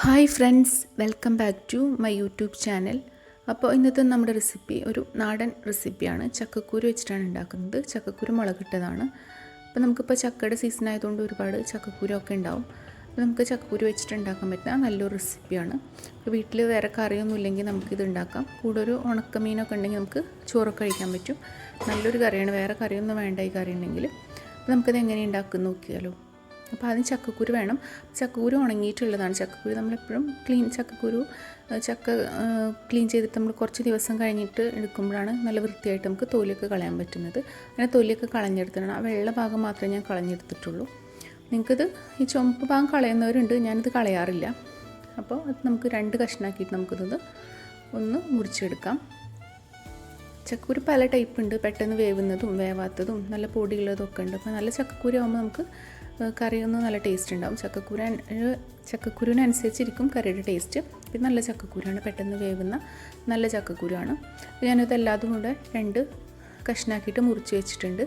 Hi friends, welcome back to my YouTube channel. അപ്പോൾ ഇന്നത്തെ നമ്മുടെ റെസിപ്പി ഒരു നാടൻ റെസിപ്പിയാണ്. ചക്കക്കുരു വെച്ചിട്ടാണ് ഉണ്ടാക്കുന്നത്. ചക്കക്കുരു മുളകിട്ടതാണ്. അപ്പോൾ നമുക്കിപ്പോൾ ചക്കയുടെ സീസൺ ആയതുകൊണ്ട് ഒരുപാട് ചക്കക്കുരു ഒക്കെ ഉണ്ടാവും. അപ്പോൾ നമുക്ക് ചക്കക്കുരു വെച്ചിട്ട് ഉണ്ടാക്കാൻ പറ്റുന്ന നല്ലൊരു റെസിപ്പിയാണ്. അപ്പോൾ വീട്ടിൽ വേറെ കറിയൊന്നും ഇല്ലെങ്കിൽ നമുക്കിത് ഉണ്ടാക്കാം. കൂടെ ഒരു ഉണക്കമീനൊക്കെ ഉണ്ടെങ്കിൽ നമുക്ക് ചോറൊക്കെ കഴിക്കാൻ പറ്റും. നല്ലൊരു കറിയാണ്. വേറെ കറിയൊന്നും വേണ്ട ഈ കറി ഉണ്ടെങ്കിൽ. അപ്പോൾ നമുക്കത് എങ്ങനെ ഉണ്ടാക്കും നോക്കിയാലോ. അപ്പോൾ അതിന് ചക്കക്കുരു വേണം. ചക്കക്കുരു ഉണങ്ങിയിട്ടുള്ളതാണ്. ചക്കക്കുരു നമ്മളെപ്പോഴും ചക്ക ക്ലീൻ ചെയ്തിട്ട് നമ്മൾ കുറച്ച് ദിവസം കഴിഞ്ഞിട്ട് എടുക്കുമ്പോഴാണ് നല്ല വൃത്തിയായിട്ട് നമുക്ക് തൊലിയൊക്കെ കളയാൻ പറ്റുന്നത്. അങ്ങനെ തൊലിയൊക്കെ കളഞ്ഞെടുത്തിട്ടാണ്. ആ വെള്ള ഭാഗം മാത്രമേ ഞാൻ കളഞ്ഞെടുത്തിട്ടുള്ളൂ. നിങ്ങൾക്കിത് ഈ ചുമപ്പ് ഭാഗം കളയുന്നവരുണ്ട്, ഞാനിത് കളയാറില്ല. അപ്പോൾ അത് നമുക്ക് രണ്ട് കഷ്ണമാക്കിയിട്ട് നമുക്കിത് ഒന്ന് മുറിച്ചെടുക്കാം. ചക്കക്കുരു പല ടൈപ്പ് ഉണ്ട്. പെട്ടെന്ന് വേവുന്നതും വേവാത്തതും നല്ല പൊടിയുള്ളതും ഒക്കെ ഉണ്ട്. അപ്പോൾ നല്ല ചക്കക്കുരു ആകുമ്പോൾ നമുക്ക് കറിയൊന്നും നല്ല ടേസ്റ്റ് ഉണ്ടാവും. ചക്കക്കുരുവിനനുസരിച്ചിരിക്കും കറിയുടെ ടേസ്റ്റ്. പിന്നെ നല്ല ചക്കക്കുരുവാണ്, പെട്ടെന്ന് വേവുന്ന നല്ല ചക്കക്കുരുവാണ്. ഞാനിത് എല്ലാതും കൂടെ രണ്ട് കഷ്ണാക്കിയിട്ട് മുറിച്ച് വെച്ചിട്ടുണ്ട്.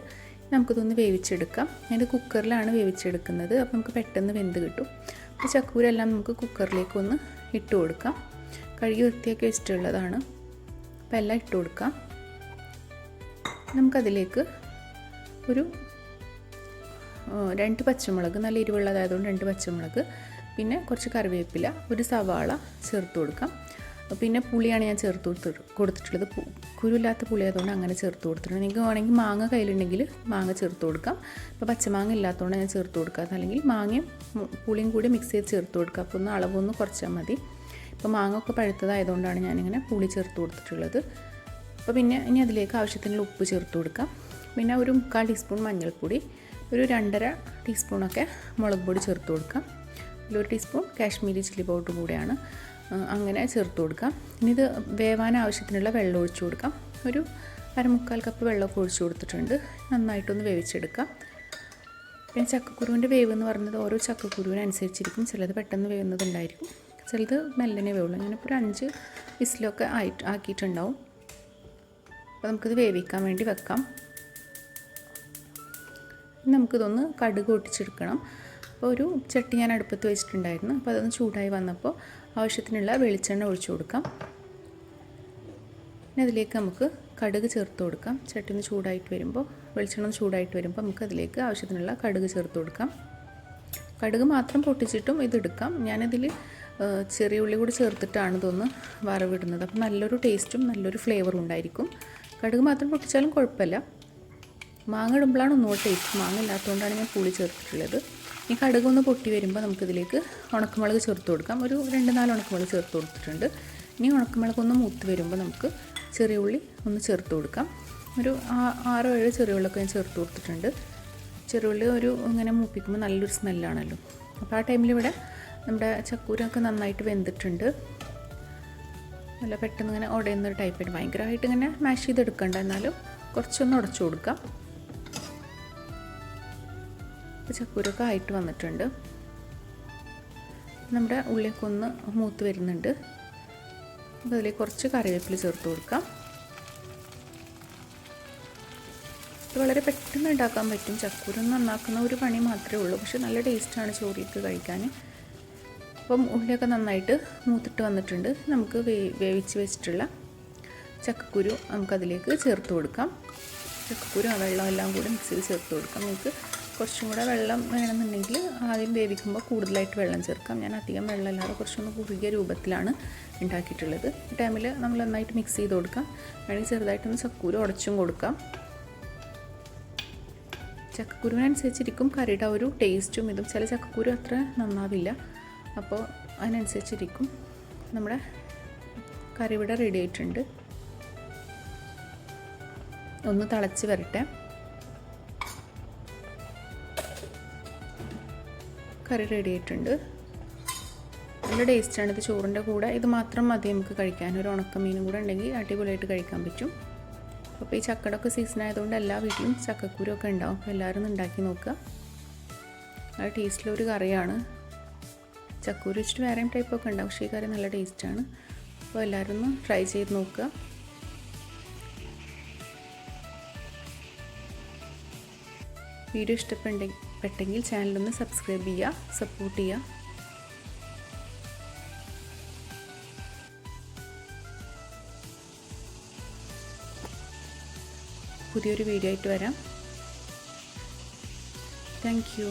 നമുക്കിതൊന്ന് വേവിച്ചെടുക്കാം. ഞാനിത് കുക്കറിലാണ് വേവിച്ചെടുക്കുന്നത്. അപ്പോൾ നമുക്ക് പെട്ടെന്ന് വെന്ത് കിട്ടും. അപ്പോൾ ചക്കക്കുരെല്ലാം നമുക്ക് കുക്കറിലേക്ക് ഒന്ന് ഇട്ട് കൊടുക്കാം. കഴുകി വൃത്തിയാക്കി വെച്ചിട്ടുള്ളതാണ്. അപ്പോൾ എല്ലാം ഇട്ട് കൊടുക്കാം. നമുക്കതിലേക്ക് ഒരു 2 പച്ചമുളക്, നല്ല എരിവുള്ളതായതുകൊണ്ട് 2 പച്ചമുളക്, പിന്നെ കുറച്ച് കറിവേപ്പില, ഒരു സവാള ചേർത്ത് കൊടുക്കാം. പിന്നെ പുളിയാണ് ഞാൻ കൊടുത്തിട്ടുള്ളത്. കുരുമില്ലാത്ത പുളി ആയതുകൊണ്ട് അങ്ങനെ ചേർത്ത് കൊടുത്തിട്ടുണ്ട്. നിങ്ങൾക്ക് വേണമെങ്കിൽ മാങ്ങ കയ്യിലുണ്ടെങ്കിൽ മാങ്ങ ചേർത്ത് കൊടുക്കാം. ഇപ്പോൾ പച്ചമാങ്ങ ഇല്ലാത്തതുകൊണ്ട് ഞാൻ ചേർത്ത് കൊടുക്കാത്ത, അല്ലെങ്കിൽ മാങ്ങയും പുളിയും കൂടി മിക്സ് ചെയ്ത് ചേർത്ത് കൊടുക്കുക. അപ്പോൾ ഒന്ന് അളവൊന്ന് കുറച്ചാൽ മതി. ഇപ്പോൾ മാങ്ങ ഒക്കെ പഴുത്തതായതുകൊണ്ടാണ് ഞാനിങ്ങനെ പുളി ചേർത്ത് കൊടുത്തിട്ടുള്ളത്. അപ്പോൾ പിന്നെ ഇനി അതിലേക്ക് ആവശ്യത്തിനുള്ള ഉപ്പ് ചേർത്ത് കൊടുക്കാം. പിന്നെ ഒരു 3/4 ടീസ്പൂൺ മഞ്ഞൾപ്പൊടി, ഒരു 2.5 ടീസ്പൂണൊക്കെ മുളക് പൊടി ചേർത്ത് കൊടുക്കാം. 1 ടീസ്പൂൺ കാശ്മീരി ചില്ലി പൗഡർ കൂടെയാണ്, അങ്ങനെ ചേർത്ത് കൊടുക്കാം. ഇനി ഇത് വേവാൻ ആവശ്യത്തിനുള്ള വെള്ളം ഒഴിച്ചു കൊടുക്കാം. ഒരു 1/4 കപ്പ് വെള്ളമൊക്കെ ഒഴിച്ചു കൊടുത്തിട്ടുണ്ട്. നന്നായിട്ടൊന്ന് വേവിച്ചെടുക്കാം. പിന്നെ ചക്കക്കുരുവിൻ്റെ വേവ് എന്ന് പറയുന്നത് ഓരോ ചക്കക്കുരുവിനനുസരിച്ചിരിക്കും. ചിലത് പെട്ടെന്ന് വേവുന്നതുണ്ടായിരിക്കും, ചിലത് മെല്ലനെ വേവുള്ളൂ. ഞാനിപ്പോൾ ഒരു 5 വിസിലൊക്കെ ആക്കിയിട്ടുണ്ടാവും. അപ്പോൾ നമുക്കിത് വേവിക്കാൻ വേണ്ടി വെക്കാം. നമുക്കിതൊന്ന് കടുക് പൊട്ടിച്ചെടുക്കണം. അപ്പോൾ ഒരു ചട്ടി ഞാൻ അടുപ്പത്ത് വെച്ചിട്ടുണ്ടായിരുന്നു. അപ്പോൾ അതൊന്ന് ചൂടായി വന്നപ്പോൾ ആവശ്യത്തിനുള്ള വെളിച്ചെണ്ണ ഒഴിച്ചു കൊടുക്കാം. പിന്നെ അതിലേക്ക് നമുക്ക് കടുക് ചേർത്ത് കൊടുക്കാം. ചട്ടി ഒന്ന് ചൂടായിട്ട് വരുമ്പോൾ, വെളിച്ചെണ്ണ ഒന്ന് ചൂടായിട്ട് വരുമ്പോൾ നമുക്ക് അതിലേക്ക് ആവശ്യത്തിനുള്ള കടുക് ചേർത്ത് കൊടുക്കാം. കടുക് മാത്രം പൊട്ടിച്ചിട്ടും ഇതെടുക്കാം. ഞാനതിൽ ചെറിയ ഉള്ളി കൂടി ചേർത്തിട്ടാണ് ഇതൊന്ന് വറവിടുന്നത്. അപ്പോൾ നല്ലൊരു ടേസ്റ്റും നല്ലൊരു ഫ്ലേവറും ഉണ്ടായിരിക്കും. കടുക് മാത്രം പൊട്ടിച്ചാലും കുഴപ്പമില്ല. മാങ്ങ ഇടുമ്പോഴാണ് ഒന്നുകൂടെ ടേസ്റ്റ്. മാങ്ങ ഇല്ലാത്തതുകൊണ്ടാണ് ഞാൻ പുളി ചേർത്തിട്ടുള്ളത്. ഈ കടുകൊന്ന് പൊട്ടി വരുമ്പോൾ നമുക്കിതിലേക്ക് ഉണക്കമുളക് ചേർത്ത് കൊടുക്കാം. ഒരു 2-4 ഉണക്കമുളക് ചേർത്ത് കൊടുത്തിട്ടുണ്ട്. ഇനി ഉണക്കമുളകൊന്ന് മൂത്ത് വരുമ്പോൾ നമുക്ക് ചെറിയ ഉള്ളി ഒന്ന് ചേർത്ത് കൊടുക്കാം. ഒരു 6-7 ചെറിയ ഉള്ളിയൊക്കെ ഞാൻ ചേർത്ത് കൊടുത്തിട്ടുണ്ട്. ചെറിയ ഉള്ളി ഇങ്ങനെ മൂപ്പിക്കുമ്പോൾ നല്ലൊരു സ്മെല്ലാണല്ലോ. അപ്പോൾ ആ ടൈമിൽ ഇവിടെ നമ്മുടെ ചക്കൂരൊക്കെ നന്നായിട്ട് വെന്തിട്ടുണ്ട്. നല്ല പെട്ടെന്ന് ഇങ്ങനെ ഉടയുന്നൊരു ടൈപ്പായിട്ട്, ഭയങ്കരമായിട്ട് ഇങ്ങനെ മാഷ് ചെയ്തെടുക്കണ്ട, എന്നാലും കുറച്ചൊന്ന് ഉടച്ചു കൊടുക്കാം. ചക്കൂരൊക്കെ ആയിട്ട് വന്നിട്ടുണ്ട്. നമ്മുടെ ഉള്ളിയൊക്കെ ഒന്ന് മൂത്ത് വരുന്നുണ്ട്. അപ്പോൾ അതിലേക്ക് കുറച്ച് കറിവേപ്പില ചേർത്ത് കൊടുക്കാം. ഇത് വളരെ പെട്ടെന്ന് ഉണ്ടാക്കാൻ പറ്റും. ചക്കൂര നന്നാക്കുന്ന ഒരു പണി മാത്രമേ ഉള്ളൂ, പക്ഷെ നല്ല ടേസ്റ്റാണ് ചോറിലേക്ക് കഴിക്കാൻ. അപ്പം ഉള്ളിയൊക്കെ നന്നായിട്ട് മൂത്തിട്ട് വന്നിട്ടുണ്ട്. നമുക്ക് വേവിച്ച് വെച്ചിട്ടുള്ള ചക്കക്കുരു നമുക്കതിലേക്ക് ചേർത്ത് കൊടുക്കാം. ചക്കക്കുരു ആ വെള്ളം എല്ലാം കൂടി മിക്സിയിൽ ചേർത്ത് കൊടുക്കാം. നിങ്ങൾക്ക് കുറച്ചും കൂടെ വെള്ളം വേണമെന്നുണ്ടെങ്കിൽ ആദ്യം വേവിക്കുമ്പോൾ കൂടുതലായിട്ട് വെള്ളം ചേർക്കാം. ഞാൻ അധികം വെള്ളമില്ലാതെ കുറച്ചൊന്ന് കുറുകിയ രൂപത്തിലാണ് ഉണ്ടാക്കിയിട്ടുള്ളത്. ഈ ടൈമിൽ നമ്മൾ നന്നായിട്ട് മിക്സ് ചെയ്ത് കൊടുക്കാം. വേണമെങ്കിൽ ചെറുതായിട്ടൊന്ന് ചക്കക്കുരു ഉടച്ചും കൊടുക്കാം. ചക്കക്കുരുവിനനുസരിച്ചിരിക്കും കറിയുടെ ഒരു ടേസ്റ്റും ഇതും. ചില ചക്കക്കുരു അത്ര നന്നാവില്ല, അപ്പോൾ അതിനനുസരിച്ചിരിക്കും. നമ്മുടെ കറി ഇവിടെ റെഡി ആയിട്ടുണ്ട്. ഒന്ന് തിളച്ച് വരട്ടെ. കറി റെഡി ആയിട്ടുണ്ട്. നല്ല ടേസ്റ്റാണ്. ഇത് ചോറിൻ്റെ കൂടെ ഇത് മാത്രം മതി നമുക്ക് കഴിക്കാൻ. ഒരു ഉണക്കമീനും കൂടെ ഉണ്ടെങ്കിൽ അടിപൊളിയായിട്ട് കഴിക്കാൻ പറ്റും. അപ്പോൾ ഈ ചക്കടൊക്കെ സീസൺ ആയതുകൊണ്ട് എല്ലാ വീട്ടിലും ചക്കക്കുരൊക്കെ ഉണ്ടാവും. അപ്പോൾ എല്ലാവരും ഒന്ന് ഉണ്ടാക്കി നോക്കുക. നല്ല ടേസ്റ്റിലൊരു കറിയാണ്. ചക്കൂര് വെച്ചിട്ട് വേറെയും ടൈപ്പൊക്കെ ഉണ്ടാവും, പക്ഷേ ഈ കറി നല്ല ടേസ്റ്റാണ്. അപ്പോൾ എല്ലാവരും ഒന്ന് ട്രൈ ചെയ്ത് നോക്കുക. വീഡിയോ ഇഷ്ടപ്പെട്ടെങ്കിൽ ചാനലൊന്ന് സബ്സ്ക്രൈബ് ചെയ്യുക, സപ്പോർട്ട് ചെയ്യുക. പുതിയൊരു വീഡിയോ ആയിട്ട് വരാം. Thank you.